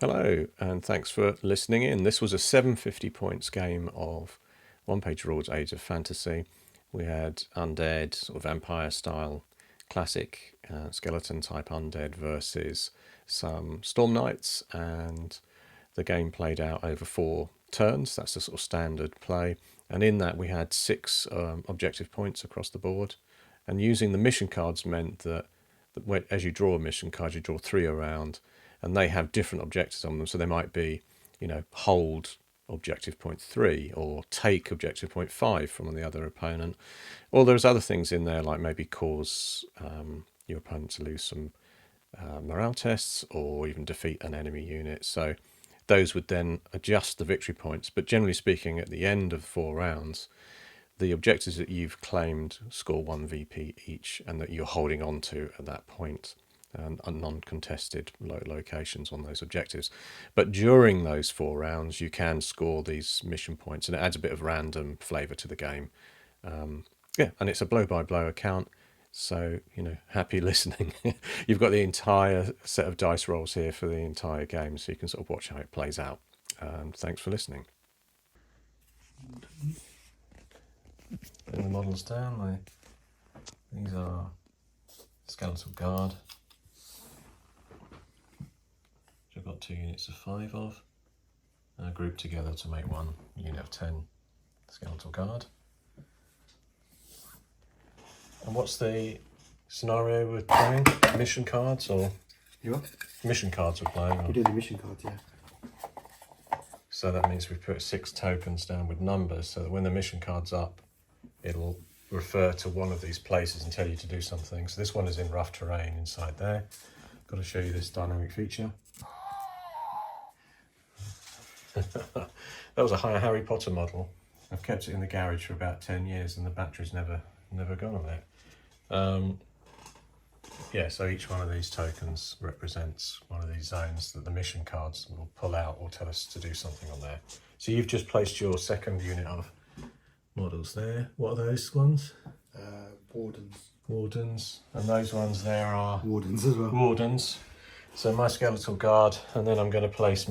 Hello, and thanks for listening in. This was a 750 points game of one-page rules, Age of Fantasy. We had undead, sort of vampire style, classic skeleton type undead versus some storm knights, and the game played out over 4 turns. That's the sort of standard play. And in that we had 6 objective points across the board. And using the mission cards meant that as you draw a mission card, you draw 3 around, and they have different objectives on them. So they might be, hold objective point 3 or take objective point 5 from the other opponent. Or there's other things in there, like maybe cause your opponent to lose some morale tests or even defeat an enemy unit. So those would then adjust the victory points. But generally speaking, at the end of 4 rounds, the objectives that you've claimed score 1 VP each, and that you're holding on to at that point, and non-contested locations on those objectives. But during those 4 rounds, you can score these mission points, and it adds a bit of random flavour to the game. And it's a blow-by-blow account, so, happy listening. You've got the entire set of dice rolls here for the entire game, so you can sort of watch how it plays out. Thanks for listening. Putting the models down, these are Skeletal Guard, which I've got 2 units of 5 of, grouped together to make 1 unit of 10 Skeletal Guard. And what's the scenario we're playing? Mission cards or? You what? Mission cards we're playing. We're doing the mission cards, yeah. So that means we've put 6 tokens down with numbers, so that when the mission card's up, it'll refer to one of these places and tell you to do something. So this one is in rough terrain inside there. Got to show you this dynamic feature. That was a Harry Potter model. I've kept it in the garage for about 10 years and the battery's never gone on it. So each one of these tokens represents one of these zones that the mission cards will pull out or tell us to do something on there. So you've just placed your second unit of models there. What are those ones? Wardens. Wardens. And those ones there are? Wardens as well. Wardens. So my Skeletal Guard, and then I'm going to place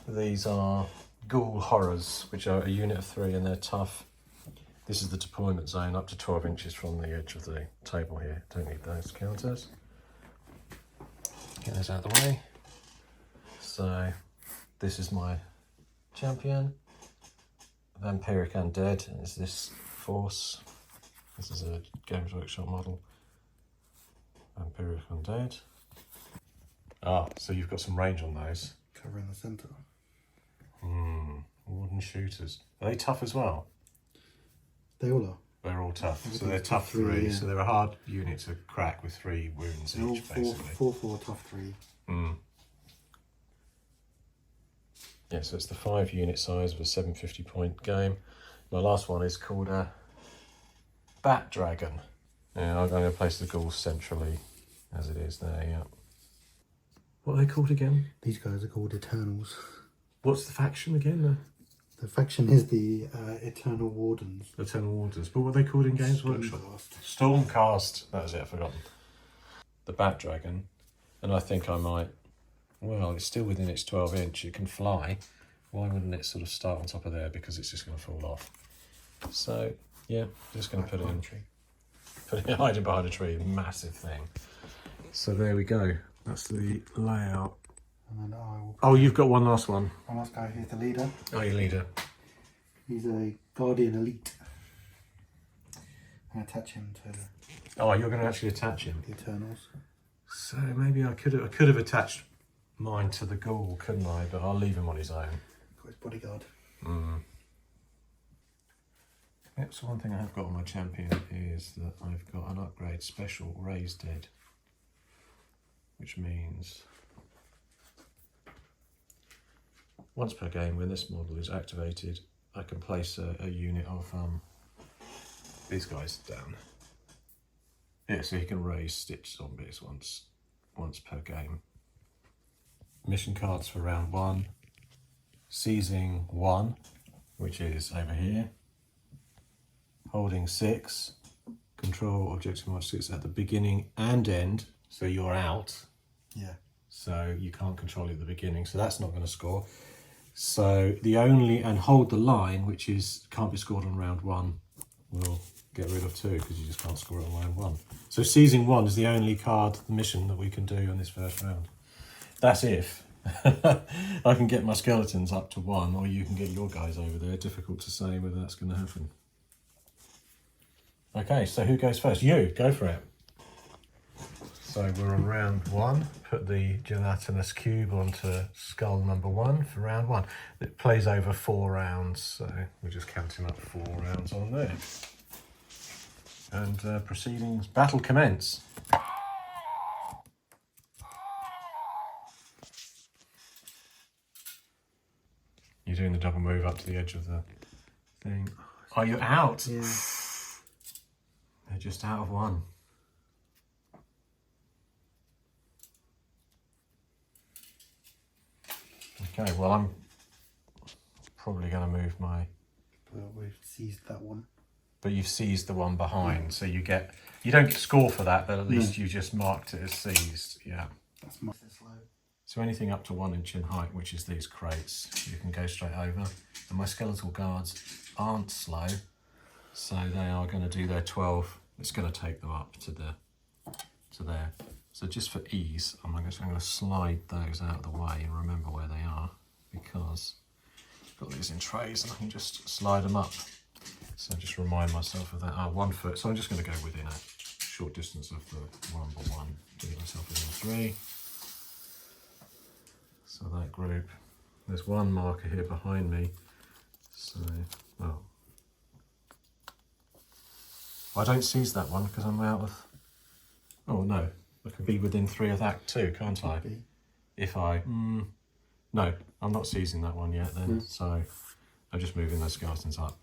these are Ghoul Horrors, which are a unit of 3 and they're tough. This is the deployment zone up to 12 inches from the edge of the table here. Don't need those counters. Get those out of the way. So this is my champion. Vampiric Undead is this force. This is a Games Workshop model. Vampiric Undead. So you've got some range on those. Covering the centre. Wooden shooters. Are they tough as well? They all are. They're all tough. So they're tough 3. Yeah. So they're a hard unit to crack with 3 wounds they're each, basically. 4, tough 3. Yeah, so it's the 5 unit size of a 750 point game. My last one is called a Bat Dragon. Yeah, I'm going to place the ghouls centrally as it is there, yeah. What are they called again? These guys are called Eternals. What's the faction again? The faction is the Eternal Wardens. Eternal Wardens. But what are they called in Games Workshop? Stormcast. That was it, I've forgotten. The Bat Dragon. And I think I might... Well, it's still within its 12 inch. It can fly. Why wouldn't it sort of start on top of there? Because it's just going to fall off. So, yeah, just going to put it in. Put it hiding behind a tree. Massive thing. So there we go. That's the layout. And then you've got one last one. One last guy. Here's the leader. Oh, your leader. He's a Guardian Elite. And attach him to... Oh, you're going to actually attach him? The Eternals. So maybe I could have attached mine to the ghoul, couldn't I? But I'll leave him on his own. Got his bodyguard. Yep, so one thing I have got on my champion is that I've got an upgrade special Raise Dead, which means once per game when this model is activated, I can place a unit of these guys down. Yeah, so he can raise stitch zombies once per game. Mission cards for round 1. Seizing 1, which is over here. Holding 6. Control objective mark 6 at the beginning and end, so you're out. Yeah. so you can't control it at the beginning, so that's not going to score. So the only, and hold the line, which is can't be scored on round 1, we'll get rid of 2 because you just can't score it on round 1. So seizing 1 is the only card, the mission that we can do on this first round. That's if I can get my skeletons up to 1, or you can get your guys over there. Difficult to say whether that's going to happen. Okay, so who goes first? You, go for it. So we're on round 1. Put the gelatinous cube onto skull number 1 for round 1. It plays over 4 rounds, so we're just counting up 4 rounds on there. And proceedings, battle commence. You're doing the double move up to the edge of the thing. Are you out? Yeah. They're just out of 1. Okay, well, I'm probably going to move my... Well, we've seized that one. But you've seized the one behind, so you don't get score for that, but at least you just marked it as seized. Yeah. That's my slow. So anything up to 1 inch in height, which is these crates, you can go straight over. And my skeletal guards aren't slow, so they are going to do their 12. It's going to take them up to there. So just for ease, I'm going to slide those out of the way and remember where they are, because I've got these in trays and I can just slide them up. So just remind myself of that. 1 foot. So I'm just going to go within a short distance of the number 1 to get myself within 3. So that group. There's 1 marker here behind me. So, well, I don't seize that one because I'm out of... Oh no, I can be within 3 of that too, can't I? If I... no, I'm not seizing that one yet then. So I'm just moving those skeletons up.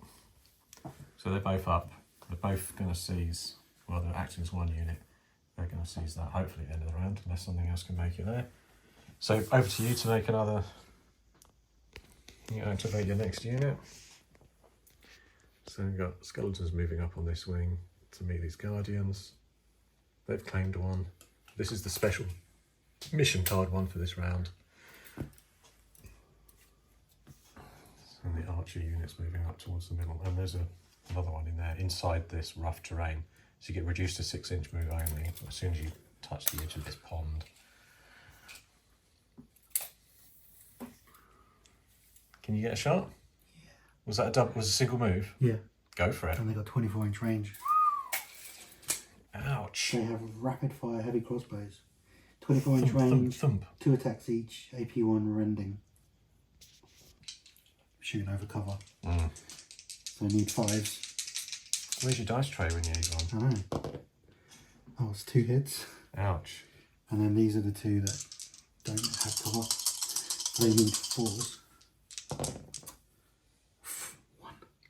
So they're both up. They're both going to seize, well, they're acting as 1 unit. They're going to seize that hopefully at the end of the round, unless something else can make it there. So over to you to make another... You activate your next unit. So we've got skeletons moving up on this wing to meet these guardians. They've claimed 1. This is the special mission card 1 for this round. And the archer unit's moving up towards the middle. And there's another one in there inside this rough terrain. So you get reduced to 6 inch move only as soon as you touch the edge of this pond. Can you get a shot? Yeah. Was that a double? Was a single move? Yeah. Go for it. And they got 24-inch range. Ouch. They have rapid fire heavy crossbows. 24-inch range. Thump. 2 attacks each. AP1 rending. Shooting over cover. So I need 5s. Where's your dice tray when you need one? I know. Oh, it's 2 hits. Ouch. And then these are the 2 that don't have cover. They need 4s.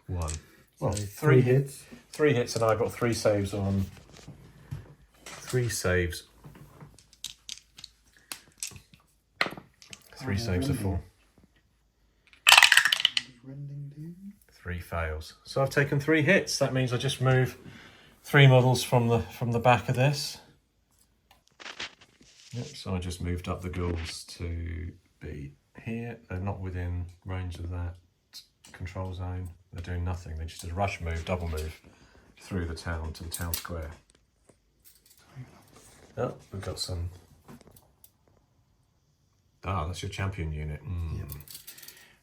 1. So Well, 3 hits. 3 hits, and I got 3 saves on. 3 saves. 3 saves of 4. Rending do? 3 fails. So I've taken 3 hits. That means I just move 3 models from the back of this. Yep. So I just moved up the ghouls to be here. They're not within range of that control zone. They're doing nothing. They just did a rush move, double move through the town to the town square. Oh, we've got some. Ah, that's your champion unit. Yep.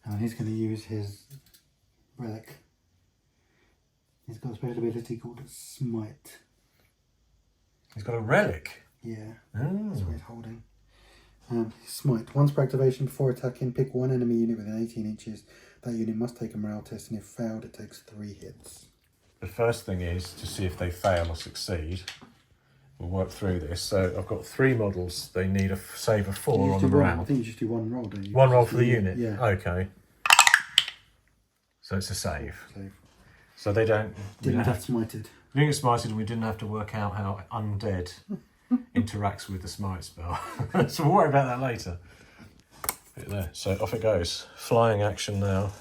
And he's going to use his relic. He's got a special ability called Smite. He's got a relic. Yeah, Oh. that's what he's holding. Smite. Once per activation, before attacking, pick 1 enemy unit within 18 inches. That unit must take a morale test, and if failed, it takes 3 hits. The first thing is to see if they fail or succeed. We'll work through this. So I've got 3 models. They need a save of 4 on the morale. I think you just do 1 roll, don't you? 1 roll for the unit? Yeah. Okay. So it's a save. Save. So they don't... Didn't have smited. We didn't get smited, and we didn't have to work out how undead interacts with the smite spell. So we'll worry about that later. Put it there. So off it goes. Flying action now.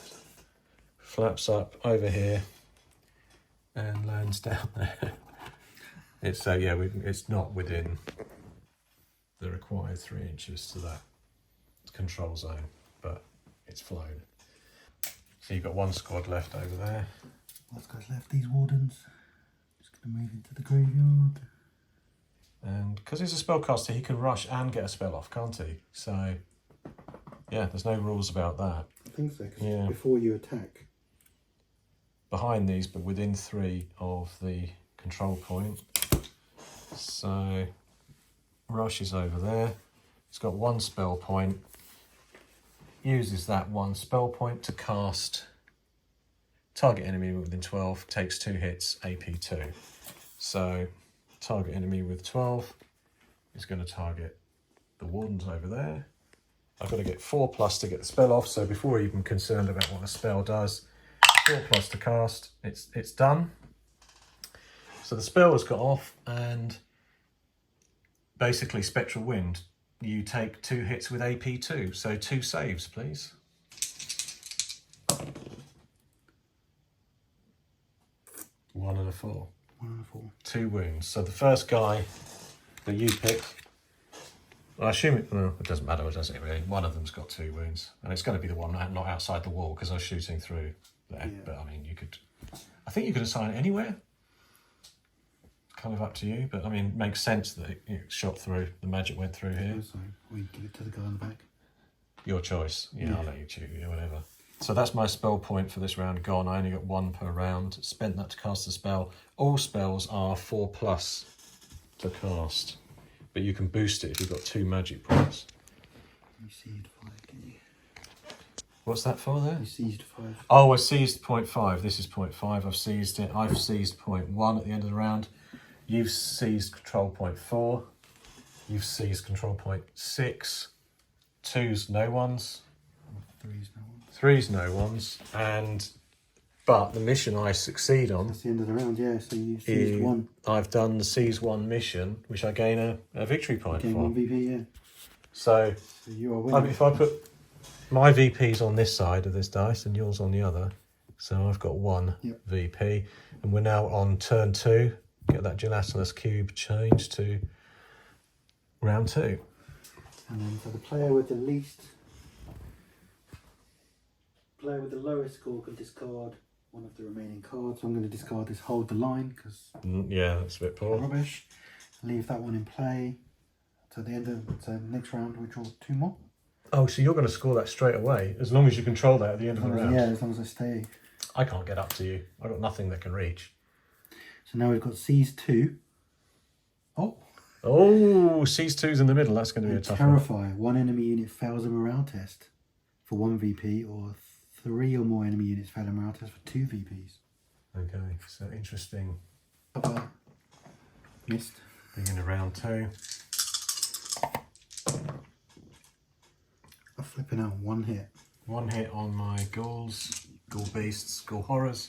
Flaps up over here and lands down there. It's yeah, it's not within the required 3 inches to that control zone, but it's flown. So you've got 1 squad left over there. Last guy's left, these wardens. Just going to move into the graveyard. And because he's a spellcaster, he can rush and get a spell off, can't he? So, yeah, there's no rules about that. I think so, because Yeah. before you attack. Behind these, but within 3 of the control point. So, rush is over there. He's got 1 spell point. Uses that 1 spell point to cast target enemy within 12, takes 2 hits, AP 2. So, target enemy with 12 is going to target the wardens over there. I've got to get 4+ to get the spell off, so before we're even concerned about what the spell does, 4+ to cast, it's done. So the spell has got off, and basically Spectral Wind, you take 2 hits with AP 2, so 2 saves, please. One and a 4. 1 and a 4. 2 wounds. So the first guy that you pick, I assume it doesn't matter, does it really? One of them's got 2 wounds, and it's going to be the one not outside the wall because I was shooting through there. Yeah. But I mean, I think you could assign it anywhere. Kind of up to you, but I mean, it makes sense that it shot through. The magic went through here. So we give it to the guy on the back. Your choice. Yeah, I'll let you choose. Yeah, whatever. So that's my spell point for this round gone. I only got 1 per round. Spent that to cast the spell. All spells are 4+ to cast, but you can boost it if you've got 2 magic points. You seized 5, can you? What's that for there? You seized 5. Oh, I seized 0.5. This is 0.5. I've seized it. I've seized 0.1 at the end of the round. You've seized control 0.4. You've seized control 0.6. 2's no ones. 3's no one. 3's no ones. But the mission I succeed on, That's the end of the round, yeah. So you seized 1. I've done the seize 1 mission, which I gain a victory point Gain for. 1 VP, yeah. So you are winning. if I put my VPs on this side of this dice and yours on the other, so I've got 1 VP, and we're now on turn 2. Get that gelatinous cube changed to round 2. And then for the player with the lowest score can discard 1 of the remaining cards. I'm going to discard this Hold the Line because Yeah, that's a bit poor. rubbish. Leave that one in play. So at the end of the next round, we draw 2 more. Oh, so you're going to score that straight away, as long as you control that at the end of the round? Yeah, as long as I stay. I can't get up to you. I've got nothing that can reach. So now we've got Seize 2. Oh, seize 2's in the middle. That's going to be a tough one. Terrify. 1 enemy unit fails a morale test for 1 VP, or 3 or more enemy units fail a morale test for 2 VPs. Okay, so interesting. Missed. Beginning of round 2. I'm flipping out 1 hit. 1 hit on my ghouls, ghoul beasts, ghoul horrors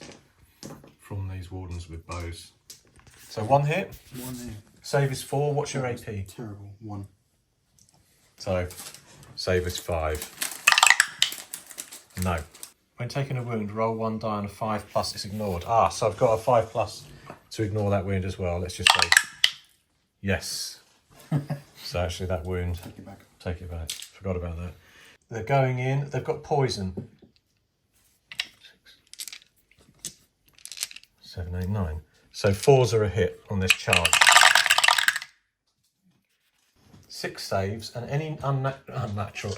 from these wardens with bows. So 1 hit. 1 hit. Save is 4. What's your AP? Terrible. 1. So save is 5. No. When taking a wound, roll 1 die on a 5+. It's ignored. So I've got a 5+ to ignore that wound as well. Let's just say yes. So actually that wound. Take it back. Take it back. Forgot about that. They're going in. They've got poison. 7, 8, 9. So 4s are a hit on this charge. 6 saves, and any unnatural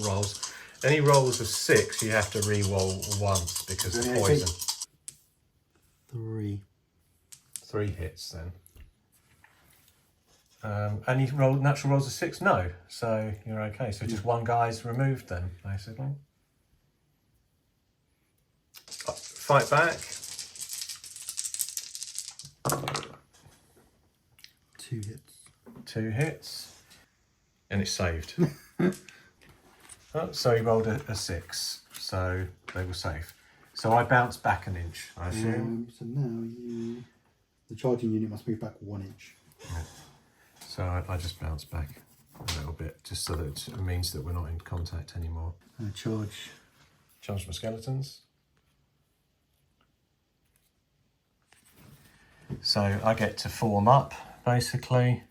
rolls. Any rolls of 6, you have to re-roll once because of poison. 3. 3 hits then. Any natural rolls of 6? No. So you're okay. So just 1 guy's removed then, basically. Fight back. 2 hits. 2 hits. And it's saved. So he rolled a 6. So they were safe. So I bounce back an inch, I assume. So now the charging unit must move back 1 inch. Yeah. So I just bounce back a little bit, just so that it means that we're not in contact anymore. And charge. Charge my skeletons. So I get to form up, basically.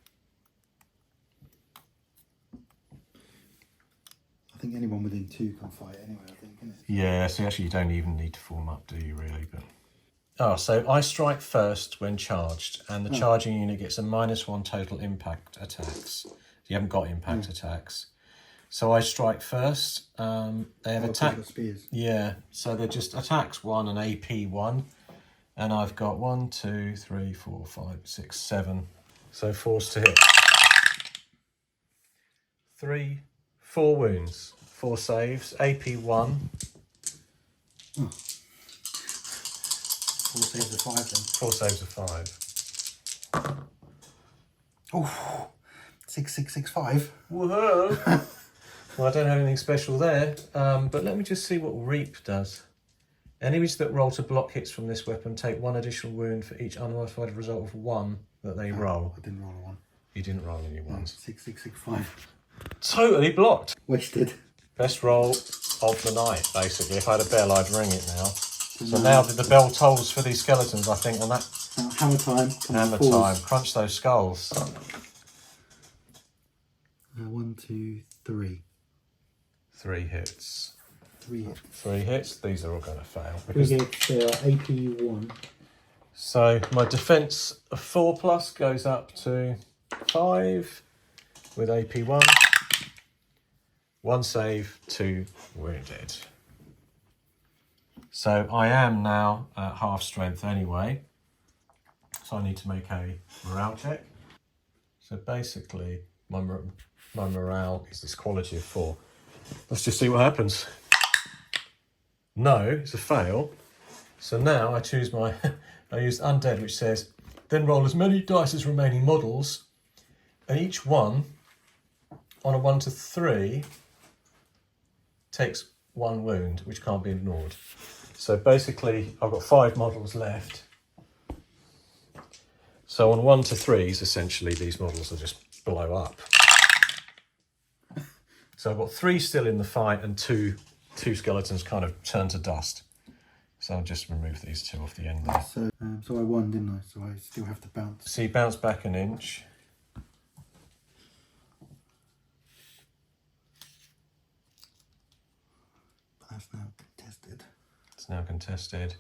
think anyone within 2 can fight anyway, I think, isn't it? Yeah, so actually you don't even need to form up, do you, really? But oh, so I strike first when charged, and the charging unit gets a -1 total impact attacks. You haven't got impact attacks. So I strike first. They have attack. Spears. Yeah, so they're just attacks 1 and AP 1. And I've got 1, 2, 3, 4, 5, 6, 7. So force to hit. 4 wounds, 4 saves, AP 1. 4 saves of 5 then. 4 saves of 5. Oh, 6, 6, 6, 5. Whoa! Well, I don't have anything special there, but let me just see what Reap does. Enemies that roll to block hits from this weapon take 1 additional wound for each unmodified result of 1 that they roll. I didn't roll a 1. You didn't roll any ones. 6, 6, 6, 5. Totally blocked. Wasted. Best roll of the night, basically. If I had a bell, I'd ring it now. So now the bell tolls for these skeletons, I think, on that. Hammer time. Hammer time. Crunch those skulls. 1, 2, 3. 3 hits. 3 hits. 3 hits. These are all going to fail. 3 hits, they are AP 1. So my defense of 4+ goes up to 5 with AP 1. 1 save, 2 wounded. So I am now at half strength anyway. So I need to make a morale check. So basically my morale is this quality of 4. Let's just see what happens. No, it's a fail. So now I choose my, I use Undead, which says, then roll as many dice as remaining models, and each one, on a 1 to 3, takes 1 wound, which can't be ignored. So basically, I've got 5 models left. So on 1 to 3s, essentially, these models will just blow up. So I've got 3 still in the fight, and two skeletons kind of turn to dust. So I'll just remove these 2 off the end there. So I won, didn't I? So I still have to bounce. So you bounce back an inch. That's now contested. It's now contested.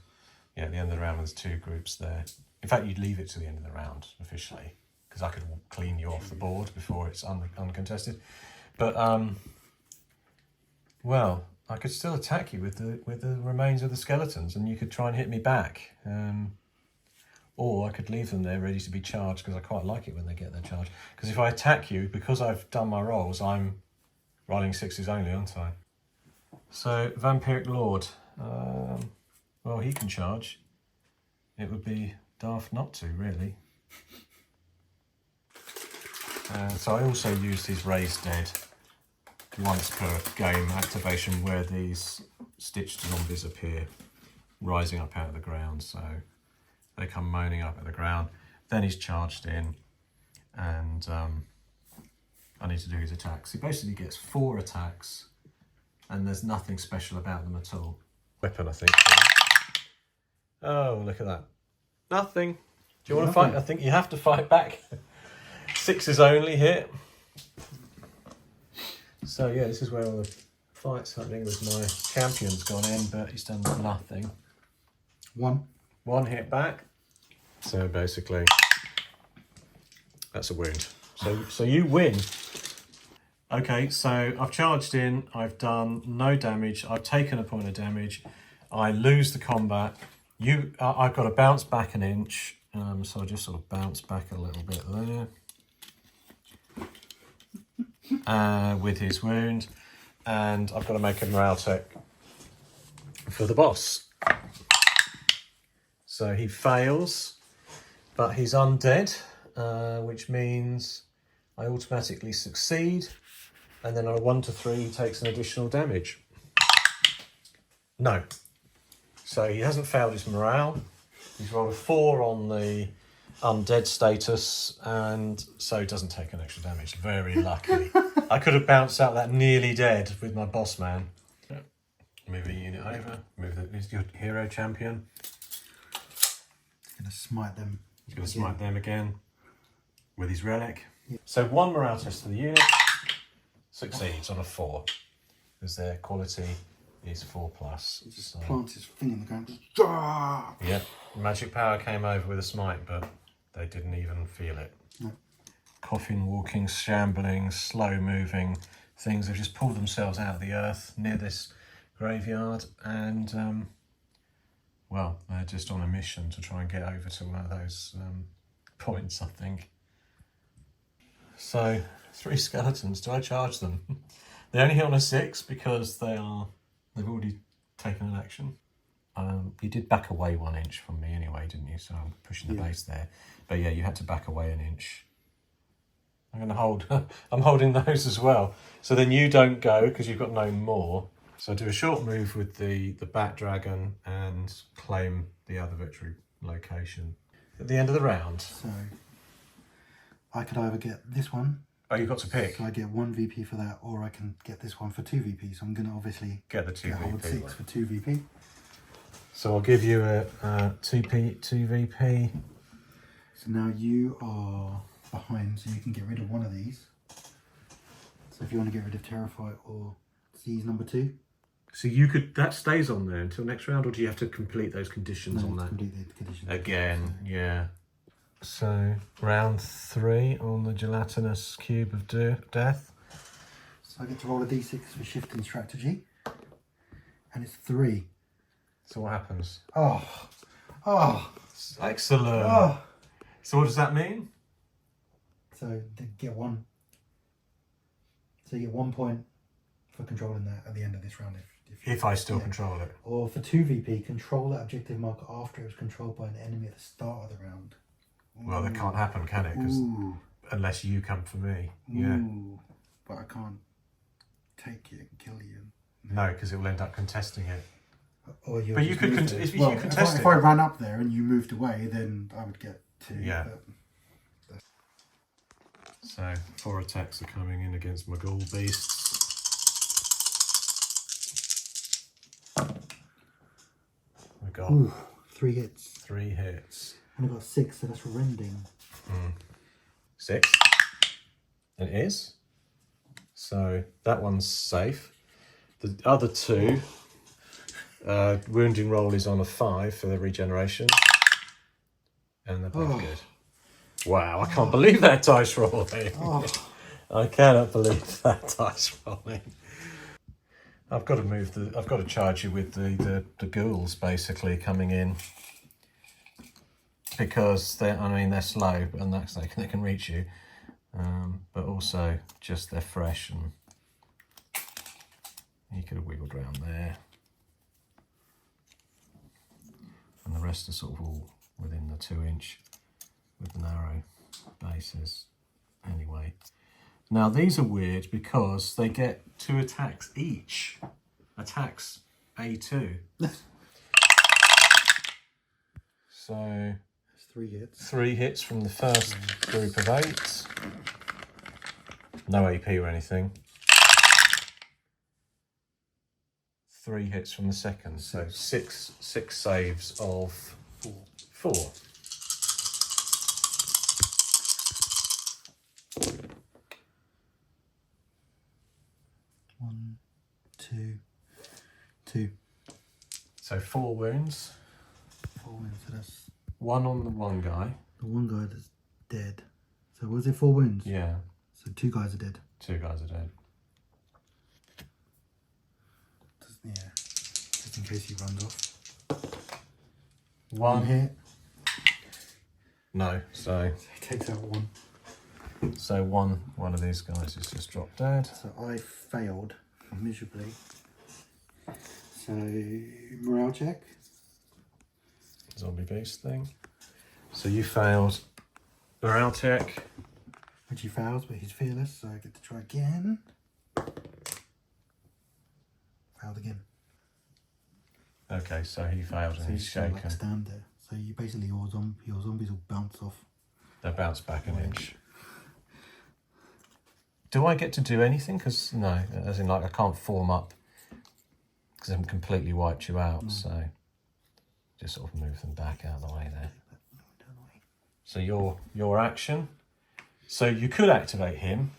Yeah, at the end of the round there's 2 groups there. In fact, you'd leave it to the end of the round, officially, because I could clean you off the board before it's uncontested. But, well, I could still attack you with the remains of the skeletons, and you could try and hit me back. Or I could leave them there ready to be charged, because I quite like it when they get their charge. Because if I attack you, because I've done my rolls, I'm rolling 6s only, aren't I? So, Vampiric Lord. Well, he can charge. It would be daft not to, really. So I also used his Raised Dead once per game activation, where these stitched zombies appear rising up out of the ground. So they come moaning up at the ground. Then he's charged in, and I need to do his attacks. He basically gets 4 attacks, and there's nothing special about them at all. Weapon, I think. Oh, look at that. Nothing. Do you want to fight? I think you have to fight back. 6s only hit. So yeah, this is where all the fight's happening with my champion's gone in, but he's done nothing. 1 hit back. So basically, that's a wound. So you win. Okay, so I've charged in, I've done no damage, I've taken a point of damage, I lose the combat. I've got to bounce back an inch, so I just sort of bounce back a little bit there. With his wound, and I've got to make a morale check for the boss. So he fails, but he's undead, which means I automatically succeed, and then on a 1 to 3 he takes an additional damage. No. So he hasn't failed his morale. He's rolled a 4 on the undead status, and so he doesn't take an extra damage. Very lucky. I could have bounced out that nearly dead with my boss man. Move a unit over. Here's your hero champion. He's going to smite them. He's going to smite them again with his relic. Yeah. So 1 morale test for the unit. Succeeds on a 4. because their quality is 4+. He just So, plants his thing in the ground. Just, yeah, magic power came over with a smite, but they didn't even feel it. no. Coffin walking, shambling, slow moving things have just pulled themselves out of the earth near this graveyard, and well, they're just on a mission to try and get over to one of those points, I think. So 3 skeletons. Do I charge them? They only hit on a 6 because they've already taken an action. You did back away 1 inch from me anyway, didn't you? So I'm pushing the base there. But yeah, you had to back away 1 inch. I'm going to hold. I'm holding those as well. So then you don't go because you've got no more. So I do a short move with the bat dragon and claim the other victory location at the end of the round. So I could either get this one. Oh, you've got to pick. So I get 1 VP for that, or I can get this one for 2 VP. So I'm going to obviously Get the 2 hold VP. 6 for 2 VP. So I'll give you a 2 VP. So now you are behind, so you can get rid of one of these. So if you want to get rid of Terrify or Seize number 2. So you could, that stays on there until next round, or do you have to complete those conditions on that? Complete the conditions. Again, yeah. So round 3 on the gelatinous cube of death. So I get to roll a d6 for shifting strategy. And it's 3. So what happens? Oh. Excellent. Oh. So what does that mean? So they get 1. So you get 1 point for controlling that at the end of this round. If I still control it. Or for 2 VP, control that objective marker after it was controlled by an enemy at the start of the round. Well, that can't happen, can it? 'Cause unless you come for me. Yeah. But I can't take it and kill you. No, because it will end up contesting it. Or But you could if you contest if I ran up there and you moved away, then I would get 2. Yeah. So 4 attacks are coming in against my ghoul beasts. We got 3 hits. 3 hits. And I got 6, so that's rending. 6. It is. So that one's safe. The other 2, wounding roll is on a 5 for the regeneration. And they're both good. Wow, I can't believe that dice rolling. I cannot believe that dice rolling. I've got to charge you with the ghouls basically coming in. Because they're slow and they can reach you. But also just they're fresh, and you could have wiggled around there. And the rest are sort of all within the 2 inch with the narrow bases. Anyway, now these are weird because they get 2 attacks each. Attacks A2. So 3 hits. 3 hits from the first group of 8. No AP or anything. 3 hits from the second, so 6 saves of 4. 1, 2, 2. So 4 wounds. 4 wounds, so that's 1 on the one guy. the one guy that's dead. So was it 4 wounds? Yeah, So 2 guys are dead. 2 guys are dead. Yeah. Just in case he runs off. 1 hit. No, so He takes out 1. one of these guys is just dropped dead. So I failed miserably. So morale check. Zombie beast thing. So you failed morale check. Which he fails, but he's fearless, so I get to try again. Failed again. Okay, so he failed and So he's he's got, shaken. stand there. So you basically your zombies will bounce off. They bounce back an inch. Do I get to do anything? Because no, as in like I can't form up because I haven't completely wiped you out. So just sort of move them back out of the way there. So your action. So you could activate him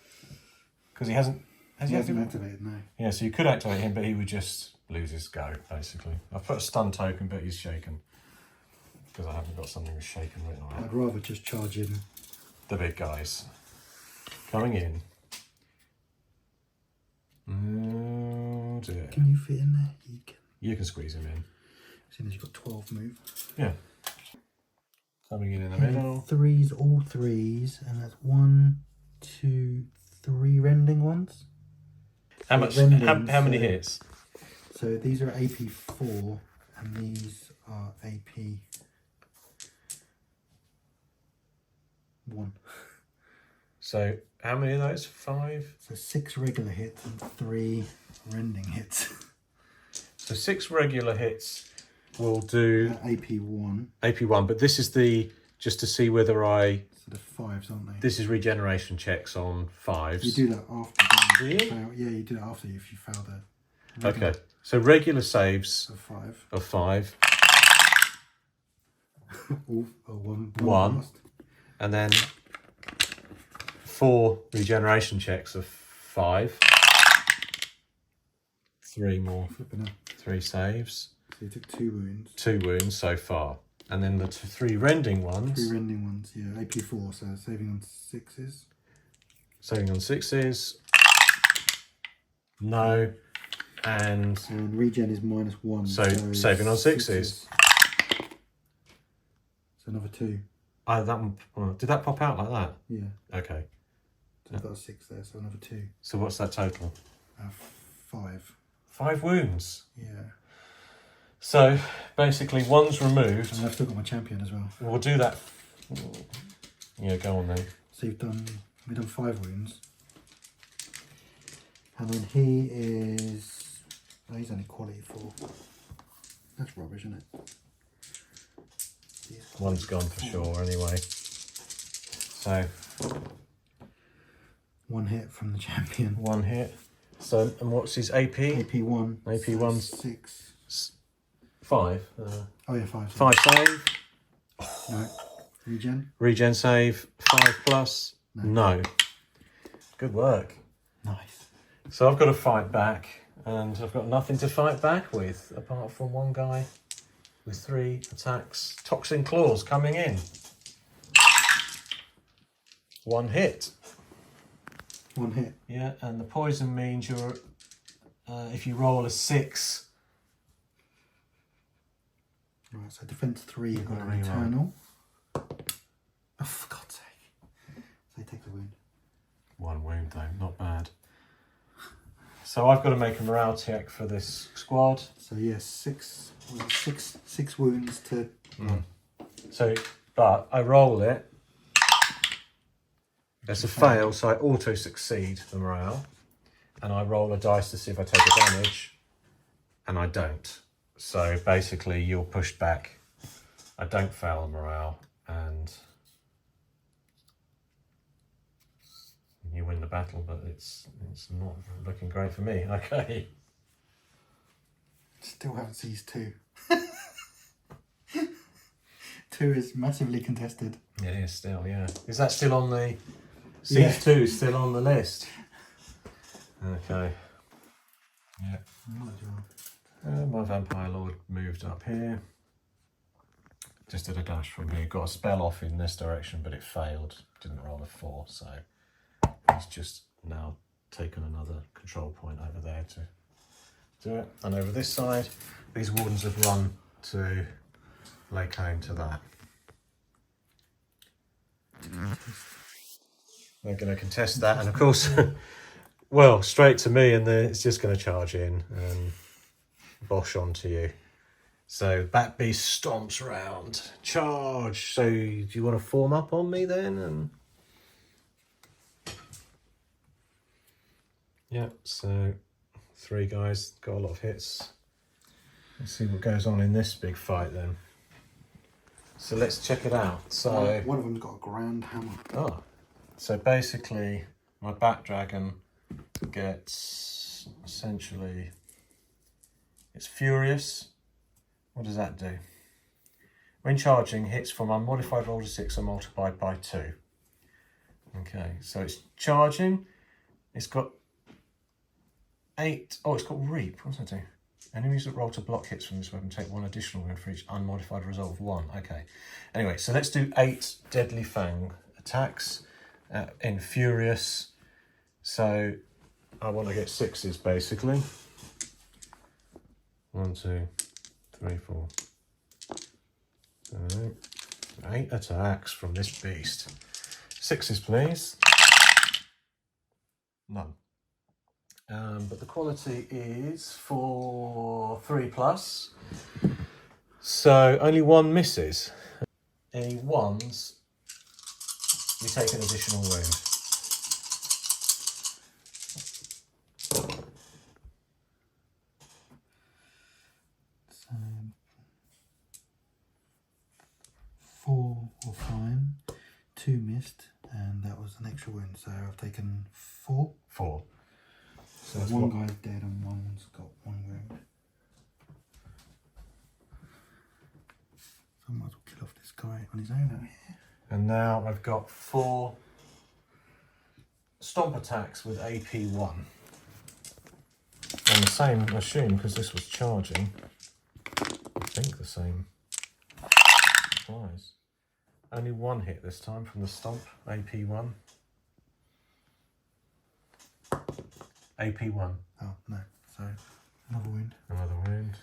because he hasn't Has He he hasn't activated? activated, no. Yeah, so you could activate him, but he would just lose his go, basically. I've put a stun token, but he's shaken. Because I haven't got something with shaken written on it. I'd rather just charge in. The big guys. Coming in. Oh dear. Can you fit in there? You can. You can squeeze him in. Seeing as you've got 12 move. Yeah. Coming in the middle. Threes, all threes, and that's 1, 2, 3 rending ones. How much? How many hits? So these are AP 4, and these are AP 1. So how many of those? 5. So 6 regular hits and 3 rending hits. So 6 regular hits will do AP 1. AP1, but this is just to see whether I. So the 5s, aren't they? This is regeneration checks on 5s. You do that after. Do you? Yeah, you do it after if you fail the. Okay, so regular saves of 5. of 5. One. One. And then 4 regeneration checks of 5. 3 more. Flipping up. 3 saves. So you took 2 wounds. 2 wounds so far. And then the 3 rending ones. 3 rending ones, yeah. AP 4, so saving on 6s. Saving on 6s. No. And regen is -1. so saving on 6s. So another 2. That one, did that pop out like that? Yeah. Okay. So I've got a 6 there, so another 2. So what's that total? 5. 5 wounds. Yeah. So basically, one's removed. And I've still got my champion as well. We'll do that. Yeah, go on then. So we've done 5 wounds. And then he is... Oh, he's only quality 4. That's rubbish, isn't it? One's gone for sure anyway. So 1 hit from the champion. 1 hit. So, and what's his AP? AP 1. AP 1's 6. 5. Oh yeah, 5. 5 save. No. Regen? Regen save. 5 plus. No. Good work. Nice. So I've got to fight back, and I've got nothing to fight back with apart from one guy with 3 attacks. Toxin claws coming in. 1 hit. 1 hit. Yeah, and the poison means you're if you roll a 6. Right, so defense 3, you've got Got an to reroll. eternal. Oh, for God's sake. So you take the wound. 1 wound though, not bad. So I've got to make a morale check for this squad. So yeah, 6 wounds to 1. So, but I roll it. It's a fail, so I auto succeed the morale. And I roll a dice to see if I take a damage. And I don't. So basically you're pushed back. I don't fail the morale and you win the battle, but it's not looking great for me. Okay. Still haven't seized 2. 2 is massively contested. It is still, yeah. Is that still on the... Yeah. Siege 2 is still on the list. Okay. Yeah. My Vampire Lord moved up here. Just did a dash from here. Got a spell off in this direction, but it failed. Didn't roll a 4, so he's just now taken another control point over there to do it. And over this side, these wardens have run to lay claim to that. They're going to contest that, and of course, well, straight to me, and then it's just going to charge in and bosh onto you. So that beast stomps round. Charge! So do you want to form up on me then? And yeah, so 3 guys, got a lot of hits. Let's see what goes on in this big fight then. So let's check it out. So one of them's got a grand hammer. oh, so basically my Bat Dragon gets essentially, it's furious. What does that do? When charging, hits from unmodified roll to 6 are multiplied by 2. Okay, so it's charging. It's got 8. Oh, it's got reap. What does that do? Enemies that roll to block hits from this weapon take 1 additional wound for each unmodified result of 1. Okay. Anyway, so let's do 8 Deadly Fang attacks in Furious. So I want to get 6s basically. 1, 2, 3, 4. 8 attacks from this beast. 6s, please. None. But the quality is for 3+. So only 1 misses. Any 1s, we take an additional wound. So 4 were fine, 2 missed, and that was an extra wound. So I've taken 4. 4. So one guy's dead and one's got 1 wound. So I might as well kill off this guy on his own out here. And now I've got 4 stomp attacks with AP1. And the same, I assume, because this was charging. I think the same applies. Only 1 hit this time from the stomp, AP1. AP1. Oh, no. So another wound. Another wound.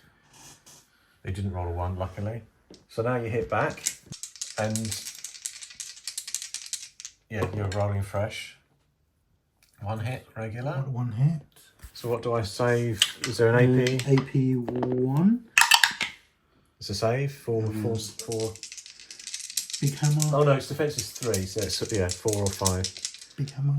They didn't roll a 1, luckily. So now you hit back, and yeah, you're rolling fresh. 1 hit, regular. 1 hit. So what do I save? Is there an AP? AP1. It's a save for 4. Big hammer. Oh no, its defense is 3, so it's, yeah, 4 or 5. Big hammer.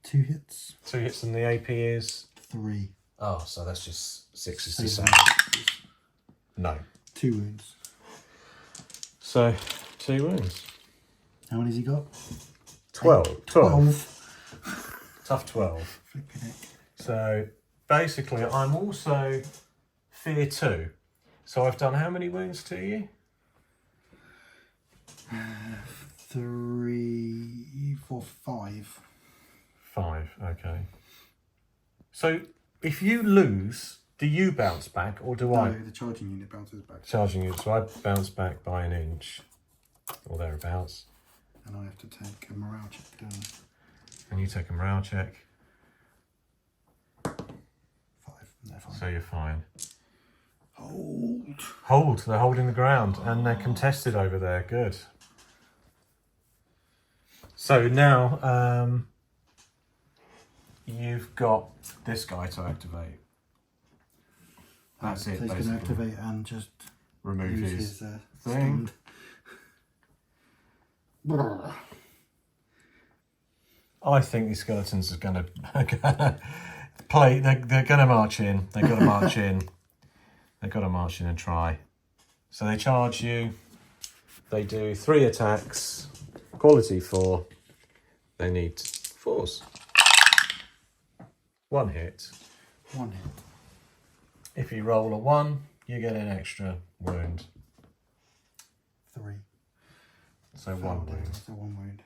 2 hits. 2 hits and the AP is 3. Oh, so that's just 6s to Save save. sixes. No. 2 wounds. So 2 wounds. How many has he got? 12. 12. Tough 12. Flipping heck. So basically, I'm also fear 2. So I've done how many wounds to you? 3, 4, 5. 5. Okay. So if you lose, do you bounce back or do I? No, the charging unit bounces back. Charging you, so I bounce back by an inch or thereabouts. And I have to take a morale check down. And you take a morale check. 5. No, 5. So you're fine. Hold. Hold, they're holding the ground and they're contested over there. Good. So now you've got this guy to activate. That's So it, he's going to basically. activate and just Remove use his his thing. stand. I think these skeletons are going to play. They're going to march in. They've got to march in. They've got to march in and try. So they charge you. They do 3 attacks. Quality 4. They need 4s. 1 hit. 1 hit. If you roll a 1, you get an extra wound. 3. So 1 wound. So 1 wound.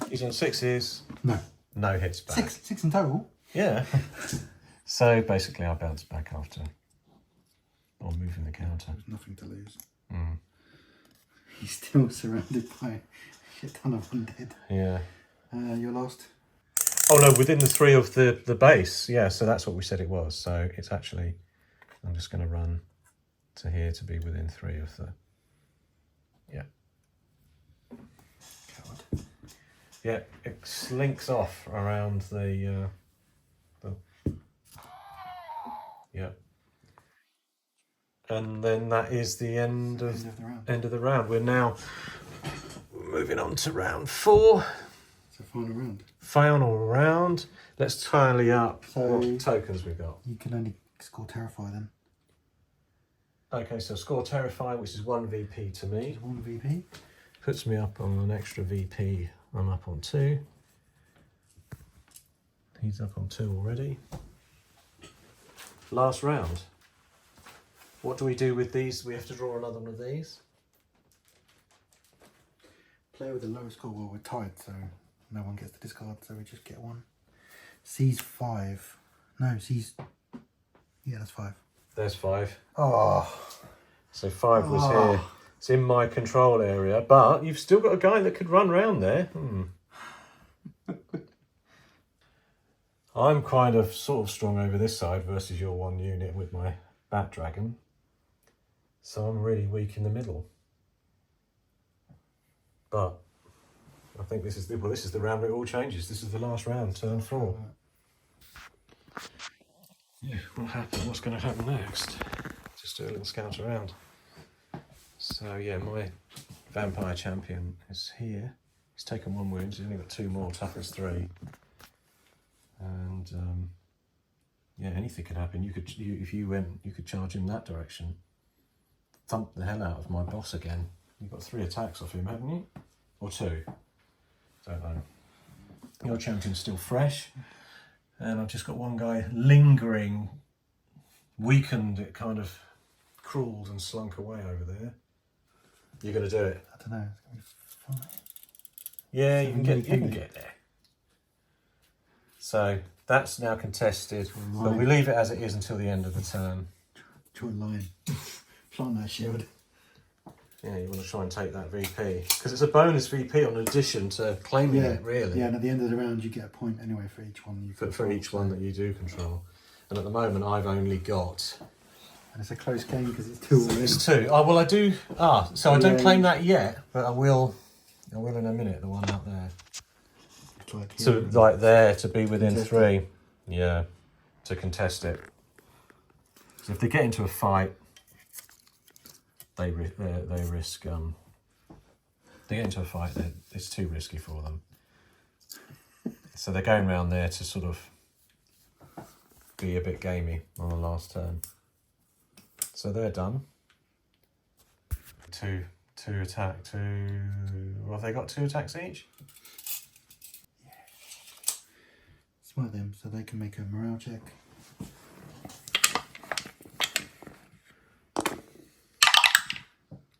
He's on 6s. No. No hits back. 6 in total. Yeah. So basically I bounce back after. Or moving the counter. There's nothing to lose. Mm. He's still surrounded by a shit ton of undead. Yeah. Your last. Oh no, within the 3 of the base. Yeah, so that's what we said it was. So it's actually, I'm just going to run to here to be within 3 of the, yeah. Coward. Yeah, it slinks off around the yeah. And then that is the end of the round. end of the round. We're now moving on to round 4. So final round. Final round. Let's tally up So what tokens we got. you can only score Terrify then. Okay, so score Terrify, which is 1 VP to me. 1 VP. Puts me up on an extra VP. I'm up on 2. He's up on 2 already. Last round. What do we do with these? We have to draw another one of these. Play with the lowest score. Well, we're tied, so no one gets to discard, so we just get 1. C's 5. No, C's... Yeah, that's 5. There's 5. Oh. So 5 was here. It's in my control area, but you've still got a guy that could run round there. I'm kind of sort of strong over this side versus your 1 unit with my Bat Dragon. So I'm really weak in the middle. But I think this is the round where it all changes. This is the last round, turn 4. Yeah, what's going to happen next? Just do a little scout around. So yeah, my vampire champion is here. He's taken 1 wound, he's only got 2 more, toughness 3. And yeah, anything could happen. If you went, you could charge him that direction. Thump the hell out of my boss again. You've got 3 attacks off him, haven't you? Or 2? Don't know. Your champion's still fresh. And I've just got 1 guy lingering, weakened, it kind of crawled and slunk away over there. You're going to do it? I don't know. It's going to be fine. Yeah, you can get there. So that's now contested, but we leave it as it is until the end of the turn. Draw a line. Plant that shield. Yeah, you want to try and take that VP. Because it's a bonus VP on addition to claiming it, really. Yeah, and at the end of the round you get a point anyway for each one you control. For each one that you do control. And at the moment I've only got... And it's a close game because it's 2 already. It's 2. Oh, well I do... so I don't claim that yet, but I will in a minute, the one out there. Like there, to be within 3. Yeah, to contest it. So if they get into a fight, they risk. They get into a fight. It's too risky for them. So they're going around there to sort of be a bit gamey on the last turn. So they're done. 2 attack. 2. Well, have they got 2 attacks each? Smite them so they can make a morale check.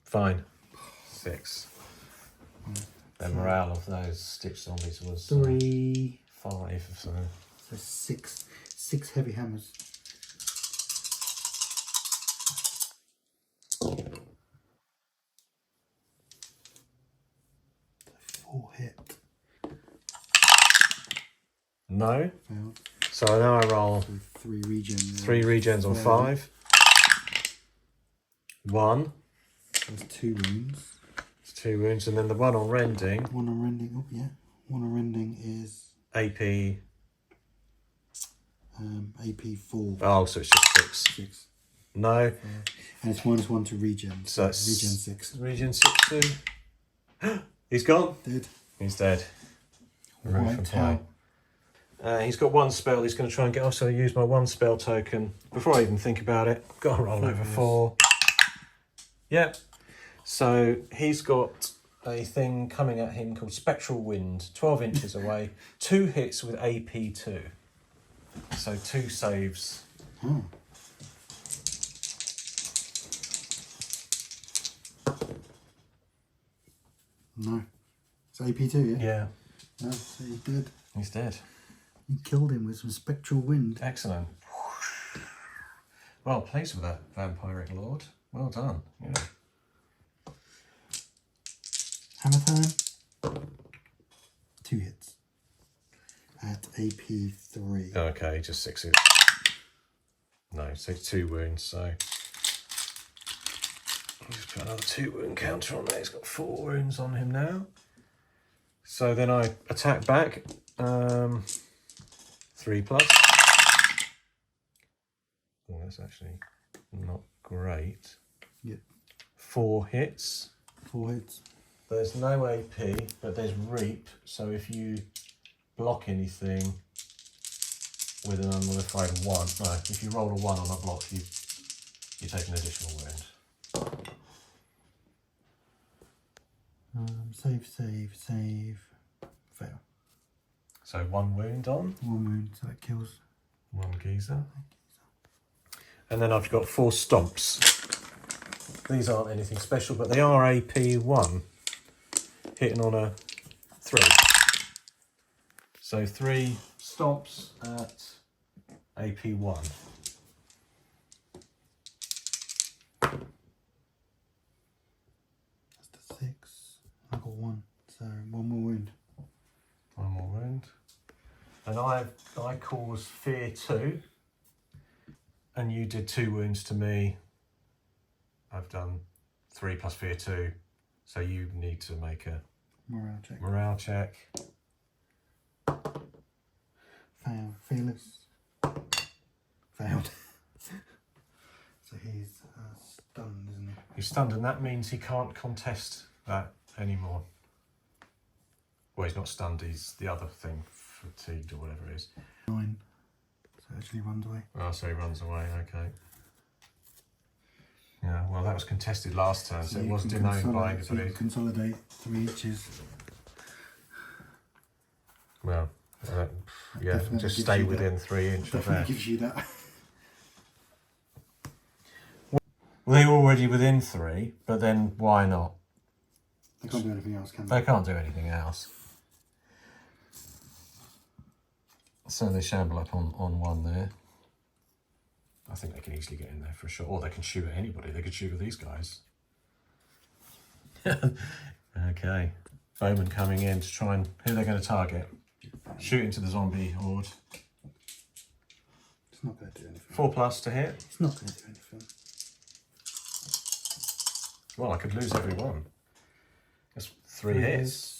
Fine. 6. The morale of those stitch zombies was 3, 5. So 6 heavy hammers. 4 hit. No. Failed. So now I roll 3 regens. 3 regens on 5. 1. There's 2 wounds. It's 2 wounds, and then the 1 on rending. 1 on rending. Oh yeah. 1 on rending is AP. AP 4. Oh, so it's just 6. 6. No. And it's -1 to regen. So it's regen 6. Regen 6 too. He's gone. Dead. He's dead. Right towel. He's got 1 spell. He's going to try and get off. So I use my 1 spell token before I even think about it. Got to roll over 4. Yep. So he's got a thing coming at him called Spectral Wind, 12 inches away. 2 hits with AP 2. So 2 saves. Oh. No. It's AP2, yeah? Yeah. No, so he's dead. He's dead. You killed him with some spectral wind. Excellent. Well, pleased with that, Vampiric Lord. Well done. Yeah. Hammer time. 2 hits. At AP 3. Okay, just 6 hits. No, so 2 wounds, so... I'll just put another 2 wound counter on there. He's got 4 wounds on him now. So then I attack back. 3 plus. Oh, that's actually not great. Yep. 4 hits. 4 hits. There's no AP, but there's Reap. So if you block anything with an unmodified 1, no, if you roll a 1 on a block, you take an additional wound. Save. Fail. So 1 wound on. 1 wound, so that kills. 1 geezer. And then I've got 4 stomps. These aren't anything special, but they are AP 1. Hitting on a 3. So 3 stops at AP1. That's the 6. I got 1, so 1 more wound. 1 more wound. And I caused fear 2. And you did 2 wounds to me. I've done 3 plus fear 2. So you need to make a Morale check. Failed. Fearless. Failed. So he's stunned, isn't he? He's stunned, and that means he can't contest that anymore. Well, he's not stunned, he's the other thing, fatigued or whatever it is. 9. So it actually runs away. Oh, so he runs away, okay. Yeah, well, that was contested last turn, so it wasn't known by anybody. So you consolidate 3 inches. Well, yeah, just stay within 3 inches of Definitely there. gives you that. Well, they're already within 3, but then why not? They can't do anything else, can they? They can't do anything else. So they shamble up on 1 there. I think they can easily get in there for sure. Or they can shoot at anybody. They could shoot at these guys. Okay. Bowman coming in to try and... Who are they going to target? Shoot into the zombie horde. It's not going to do anything. 4+ to hit. It's not going to do anything. Well, I could lose every one. That's 3 hits.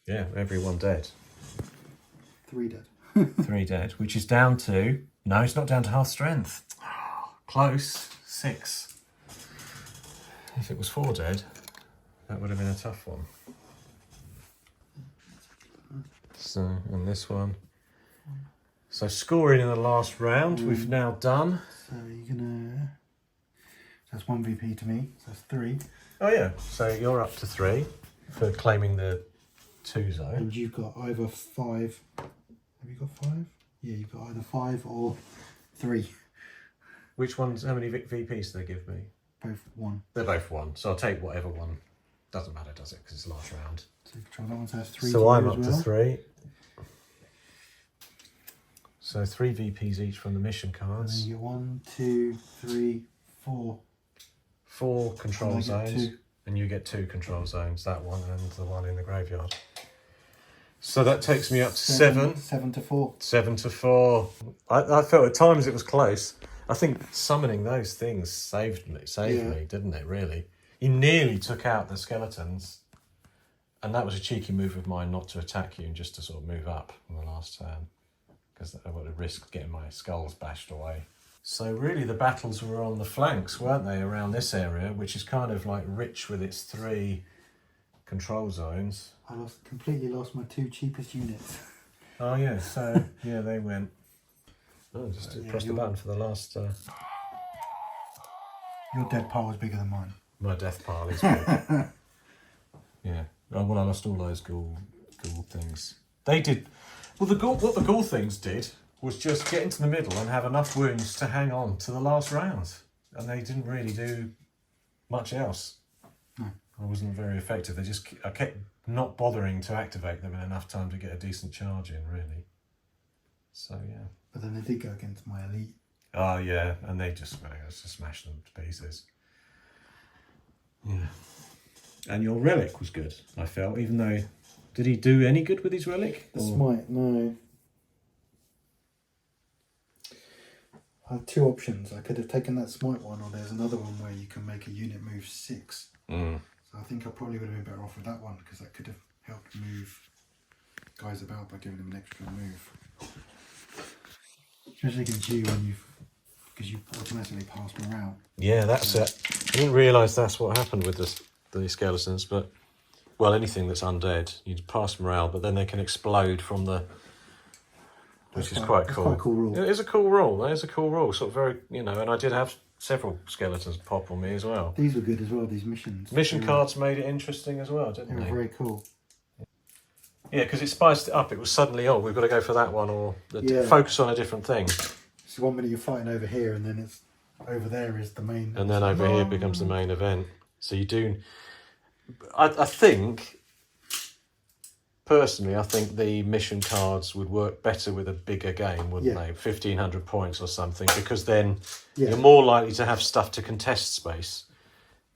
Yeah, everyone dead. 3 dead. 3 dead, which is down to... No, it's not down to half strength. Close. 6. If it was 4 dead, that would have been a tough one. So, and this one. So scoring in the last round, we've now done. So you're gonna... That's 1 VP to me, so that's 3. Oh yeah, so you're up to 3 for claiming the 2 zone. And you've got either 5... Have you got 5? Yeah, you've got either 5 or 3. Which ones, how many VPs do they give me? Both 1. They're both 1, so I'll take whatever one. Doesn't matter, does it? Because it's the last round. So you control that one, so that's 3. So I'm up to 3. So 3 VPs each from the mission And cards. then you get 1, 2, 3, 4. 4 control And I get zones. 2. And you get 2 control zones, that one and the one in the graveyard. So that takes me up to 7. 7 to 4. 7 to 4. I felt at times it was close. I think summoning those things saved me, didn't it, really? You nearly took out the skeletons. And that was a cheeky move of mine not to attack you and just to sort of move up on the last turn. Because I would have risked getting my skulls bashed away. So really the battles were on the flanks, weren't they, around this area, which is kind of like rich with its 3 control zones. I completely lost my 2 cheapest units. Oh yeah, so yeah, they went. Oh, just Yeah, press the button for the last. Your dead pile was bigger than mine. My death pile is big. Yeah. Oh, well, I lost all those ghoul things. They did. Well, what the ghoul things did was just get into the middle and have enough wounds to hang on to the last round, and they didn't really do much else. No. I wasn't very effective. I kept not bothering to activate them in enough time to get a decent charge in, really. So yeah. But then they did go against my elite. Oh yeah, and they just smashed them to pieces. Yeah. And your relic was good, I felt, even though... Did he do any good with his relic? The smite, no. I had 2 options. I could have taken that smite one, or there's another one where you can make a unit move 6. Mm. So I think I probably would have been better off with that one, because that could have helped move guys about by giving them an extra move. Especially against you because you automatically pass morale. Yeah, that's it. I didn't realise that's what happened with the skeletons, but... Well, anything that's undead, you pass morale, but then they can explode from the... Which is quite cool. Quite a cool rule. It is a cool rule. That is a cool rule. Sort of very, and I did have several skeletons pop on me as well. These were good as well, these missions. Mission cards made it interesting as well, didn't They they? were very cool. Yeah, because it spiced it up. It was suddenly, we've got to go for that one, or focus on a different thing. So 1 minute you're fighting over here, and then it's over there is the main... And then over here becomes the main event. So you do. I think, personally, I think the mission cards would work better with a bigger game, wouldn't they? 1,500 points or something, because then you're more likely to have stuff to contest space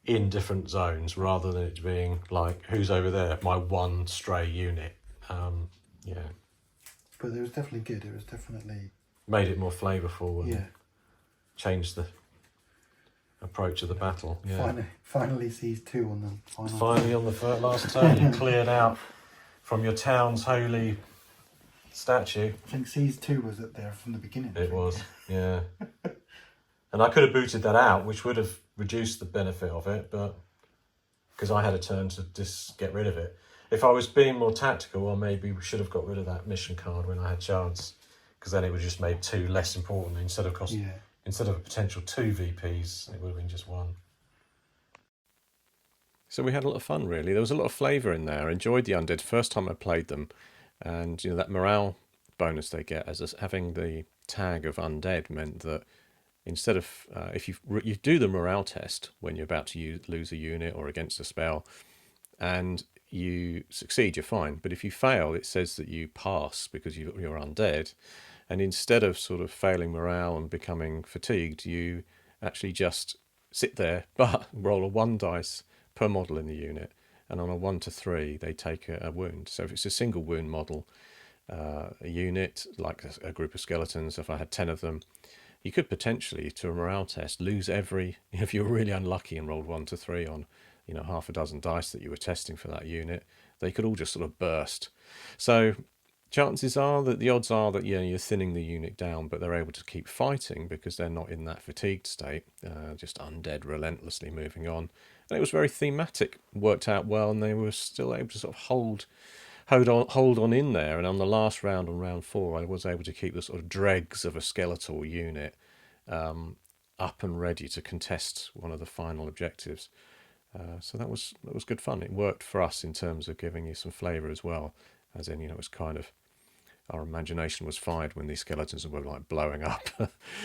in different zones rather than it being like, who's over there? My one stray unit. Yeah. But it was definitely good. It was definitely... Made it more flavourful and Yeah. changed the approach of the battle. Yeah. Finally sees 2 on the final. Finally on the last turn, you cleared out from your town's holy statue. I think Seas 2 was up there from the beginning. It was, yeah. And I could have booted that out, which would have reduced the benefit of it, but because I had a turn to just get rid of it. If I was being more tactical, I maybe should have got rid of that mission card when I had chance, because then it would just made 2 less important instead of instead of a potential 2 VPs, it would have been just 1. So we had a lot of fun, really. There was a lot of flavour in there. I enjoyed the undead first time I played them, and that morale bonus they get as having the tag of undead meant that instead of if you do the morale test when you're about to lose a unit or against a spell, and you succeed, you're fine. But if you fail, it says that you pass because you're undead. And instead of sort of failing morale and becoming fatigued, you actually just sit there, but roll a 1 dice per model in the unit. And on a 1 to 3, they take a wound. So if it's a single wound model, a unit, like a group of skeletons, if I had 10 of them, you could potentially, to a morale test, lose every... If you're really unlucky and rolled 1 to 3 on half a dozen dice that you were testing for that unit, they could all just sort of burst. So chances are that the odds are that you're thinning the unit down, but they're able to keep fighting because they're not in that fatigued state, just undead relentlessly moving on. And it was very thematic, worked out well, and they were still able to sort of hold on in there. And on the last round, on round 4, I was able to keep the sort of dregs of a skeletal unit up and ready to contest one of the final objectives. So that was good fun. It worked for us in terms of giving you some flavour as well, as in, it was kind of, our imagination was fired when these skeletons were like blowing up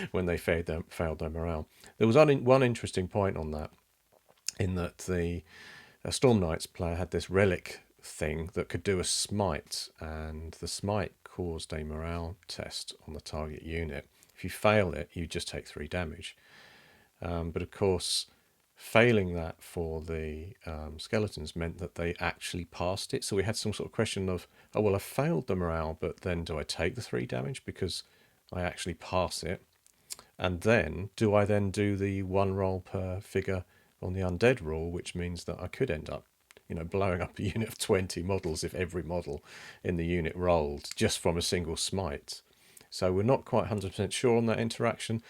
when they failed their morale. There was one interesting point on that, in that the Storm Knights player had this relic thing that could do a smite, and the smite caused a morale test on the target unit. If you fail it, you just take 3 damage. But of course, failing that for the skeletons meant that they actually passed it. So we had some sort of question of, oh, well, I failed the morale, but then do I take the 3 damage because I actually pass it? And then, do I then do the 1 roll per figure on the undead rule, which means that I could end up, blowing up a unit of 20 models if every model in the unit rolled just from a single smite. So we're not quite 100% sure on that interaction.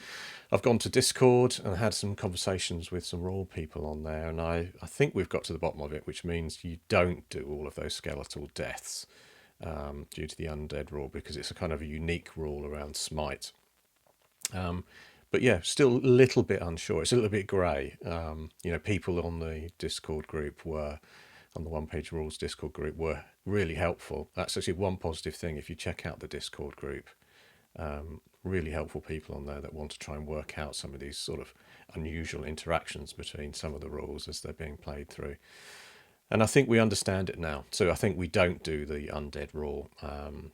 I've gone to Discord and had some conversations with some rule people on there, and I think we've got to the bottom of it, which means you don't do all of those skeletal deaths due to the undead rule, because it's a kind of a unique rule around smite. But yeah, still a little bit unsure. It's a little bit grey. People on the Discord group on the One Page Rules Discord group were really helpful. That's actually one positive thing. If you check out the Discord group, really helpful people on there that want to try and work out some of these sort of unusual interactions between some of the rules as they're being played through. And I think we understand it now. So I think we don't do the undead rule.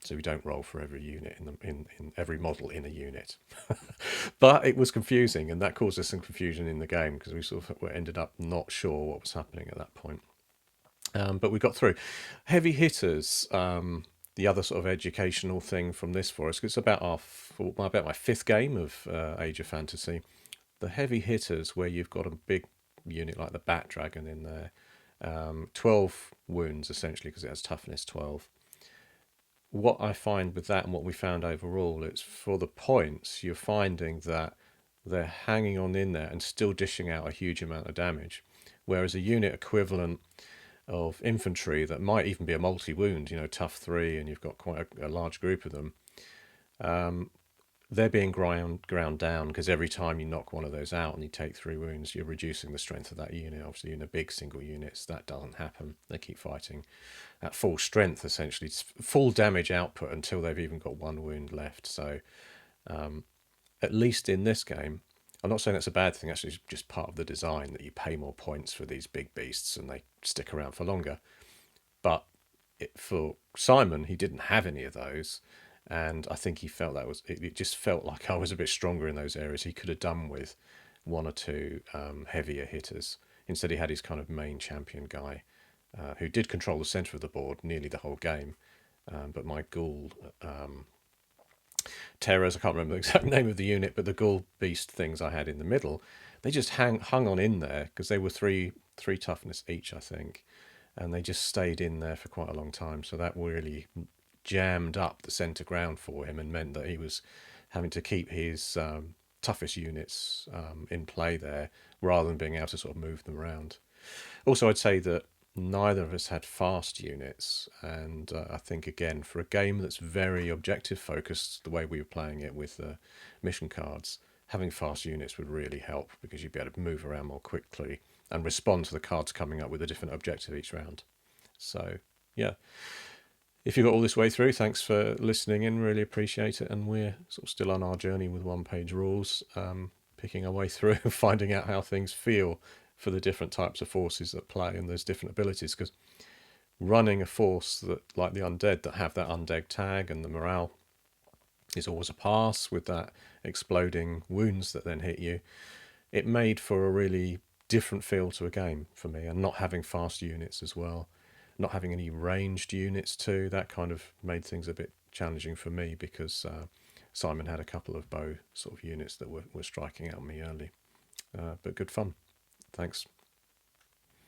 So we don't roll for every unit in every model in a unit. But it was confusing, and that caused us some confusion in the game because we sort of ended up not sure what was happening at that point. But we got through. Heavy hitters, the other sort of educational thing from this for us, 'cause it's about my 5th game of Age of Fantasy. The heavy hitters, where you've got a big unit like the Bat Dragon in there, 12 wounds essentially because it has toughness 12. What I find with that, and what we found overall, it's for the points, you're finding that they're hanging on in there and still dishing out a huge amount of damage, whereas a unit equivalent of infantry that might even be a multi-wound, tough 3, and you've got quite a large group of them, they're being ground down because every time you knock one of those out and you take 3 wounds, you're reducing the strength of that unit. Obviously, in the big single units, that doesn't happen. They keep fighting at full strength, essentially. It's full damage output until they've even got 1 wound left. So, at least in this game, I'm not saying that's a bad thing. Actually, it's just part of the design that you pay more points for these big beasts and they stick around for longer. But for Simon, he didn't have any of those, and I think he felt that was it just felt like I was a bit stronger in those areas. He could have done with one or two heavier hitters. Instead, he had his kind of main champion guy who did control the centre of the board nearly the whole game. But my ghoul terrors, I can't remember the exact name of the unit, but the ghoul beast things I had in the middle, they just hung on in there because they were three toughness each, I think, and they just stayed in there for quite a long time. So that really jammed up the centre ground for him and meant that he was having to keep his toughest units in play there rather than being able to sort of move them around. Also, I'd say that neither of us had fast units, and I think again for a game that's very objective focused, the way we were playing it with the mission cards, having fast units would really help because you'd be able to move around more quickly and respond to the cards coming up with a different objective each round. So yeah, if you got all this way through, thanks for listening in. Really appreciate it. And we're sort of still on our journey with one-page rules, picking our way through and finding out how things feel for the different types of forces that play and those different abilities. Because running a force that, like the undead, that have that undead tag and the morale is always a pass with that exploding wounds that then hit you. It made for a really different feel to a game for me, and not having fast units as well, not having any ranged units too, that kind of made things a bit challenging for me because Simon had a couple of bow sort of units that were striking out me early. But good fun. Thanks.